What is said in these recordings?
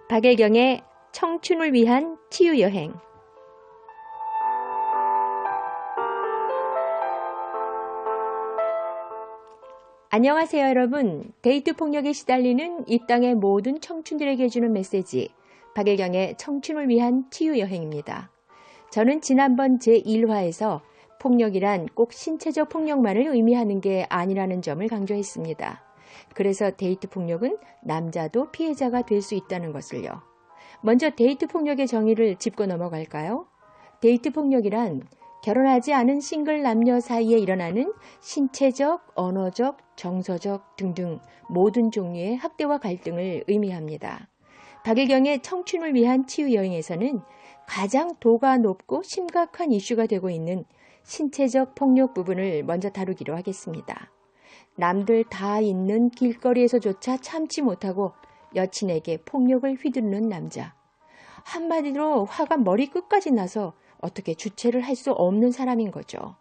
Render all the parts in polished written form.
박예경의 청춘을 위한 치유여행. 안녕하세요 여러분. 데이트 폭력에 시달리는 이 땅의 모든 청춘들에게 주는 메시지, 박예경의 청춘을 위한 치유여행입니다. 저는 지난번 제1화에서 폭력이란 꼭 신체적 폭력만을 의미하는 게 아니라는 점을 강조했습니다. 그래서 데이트 폭력은 남자도 피해자가 될 수 있다는 것을요. 먼저 데이트 폭력의 정의를 짚고 넘어갈까요? 데이트 폭력이란 결혼하지 않은 싱글 남녀 사이에 일어나는 신체적, 언어적, 정서적 등등 모든 종류의 학대와 갈등을 의미합니다. 박예경의 청춘을 위한 치유여행에서는 가장 도가 높고 심각한 이슈가 되고 있는 신체적 폭력 부분을 먼저 다루기로 하겠습니다. 남들 다 있는 길거리에서조차 참지 못하고 여친에게 폭력을 휘두르는 남자. 한마디로 화가 머리 끝까지 나서 어떻게 주체를 할 수 없는 사람인 거죠.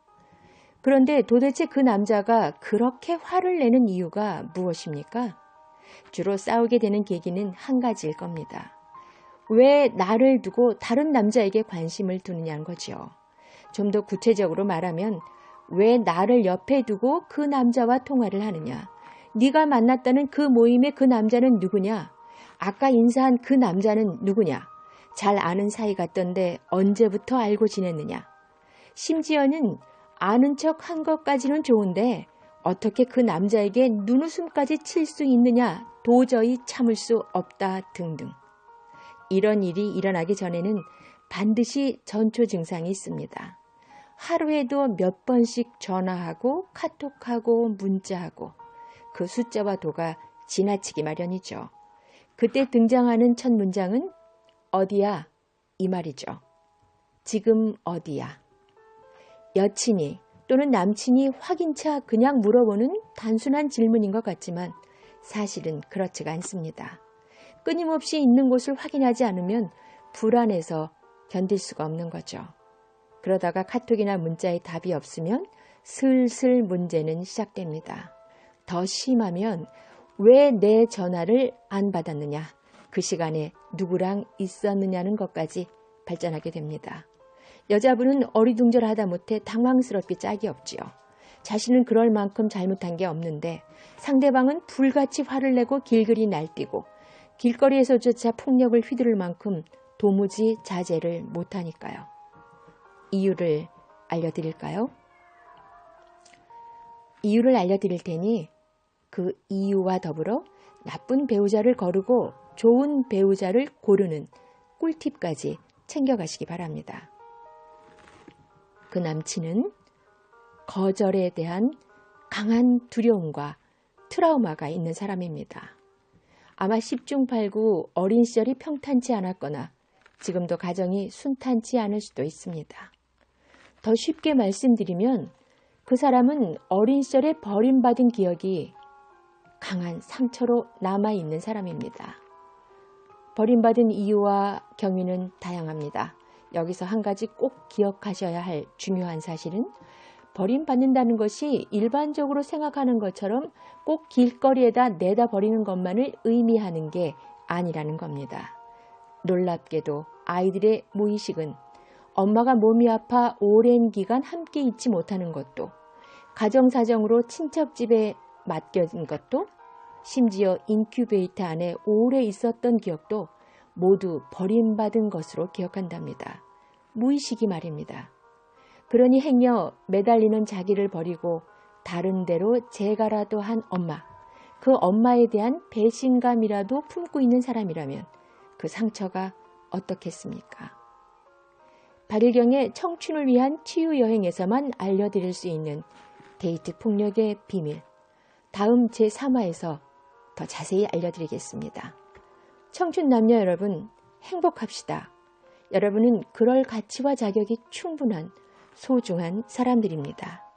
그런데 도대체 그 남자가 그렇게 화를 내는 이유가 무엇입니까? 주로 싸우게 되는 계기는 한 가지일 겁니다. 왜 나를 두고 다른 남자에게 관심을 두느냐는 거죠. 좀 더 구체적으로 말하면 왜 나를 옆에 두고 그 남자와 통화를 하느냐? 네가 만났다는 그 모임의 그 남자는 누구냐? 아까 인사한 그 남자는 누구냐? 잘 아는 사이 같던데 언제부터 알고 지냈느냐? 심지어는 아는 척 한 것까지는 좋은데 어떻게 그 남자에게 눈웃음까지 칠 수 있느냐? 도저히 참을 수 없다 등등. 이런 일이 일어나기 전에는 반드시 전초 증상이 있습니다. 하루에도 몇 번씩 전화하고 카톡하고 문자하고 그 숫자와 도가 지나치기 마련이죠. 그때 등장하는 첫 문장은 어디야? 이 말이죠. 지금 어디야? 여친이 또는 남친이 확인차 그냥 물어보는 단순한 질문인 것 같지만 사실은 그렇지가 않습니다. 끊임없이 있는 곳을 확인하지 않으면 불안해서 견딜 수가 없는 거죠. 그러다가 카톡이나 문자에 답이 없으면 슬슬 문제는 시작됩니다. 더 심하면 왜 내 전화를 안 받았느냐, 그 시간에 누구랑 있었느냐는 것까지 발전하게 됩니다. 여자분은 어리둥절하다 못해 당황스럽기 짝이 없지요. 자신은 그럴 만큼 잘못한 게 없는데 상대방은 불같이 화를 내고 길길이 날뛰고 길거리에서조차 폭력을 휘두를 만큼 도무지 자제를 못하니까요. 이유를 알려드릴까요? 이유를 알려드릴 테니 그 이유와 더불어 나쁜 배우자를 거르고 좋은 배우자를 고르는 꿀팁까지 챙겨가시기 바랍니다. 그 남친은 거절에 대한 강한 두려움과 트라우마가 있는 사람입니다. 아마 10중 8구 어린 시절이 평탄치 않았거나 지금도 가정이 순탄치 않을 수도 있습니다. 더 쉽게 말씀드리면 그 사람은 어린 시절에 버림받은 기억이 강한 상처로 남아있는 사람입니다. 버림받은 이유와 경위는 다양합니다. 여기서 한 가지 꼭 기억하셔야 할 중요한 사실은 버림받는다는 것이 일반적으로 생각하는 것처럼 꼭 길거리에다 내다 버리는 것만을 의미하는 게 아니라는 겁니다. 놀랍게도 아이들의 무의식은 엄마가 몸이 아파 오랜 기간 함께 있지 못하는 것도, 가정사정으로 친척집에 맡겨진 것도, 심지어 인큐베이터 안에 오래 있었던 기억도 모두 버림받은 것으로 기억한답니다. 무의식이 말입니다. 그러니 행여 매달리는 자기를 버리고 다른 데로 재가라도 한 엄마, 그 엄마에 대한 배신감이라도 품고 있는 사람이라면 그 상처가 어떻겠습니까? 박예경의 청춘을 위한 치유여행에서만 알려드릴 수 있는 데이트 폭력의 비밀, 다음 제3화에서 더 자세히 알려드리겠습니다. 청춘 남녀 여러분, 행복합시다. 여러분은 그럴 가치와 자격이 충분한 소중한 사람들입니다.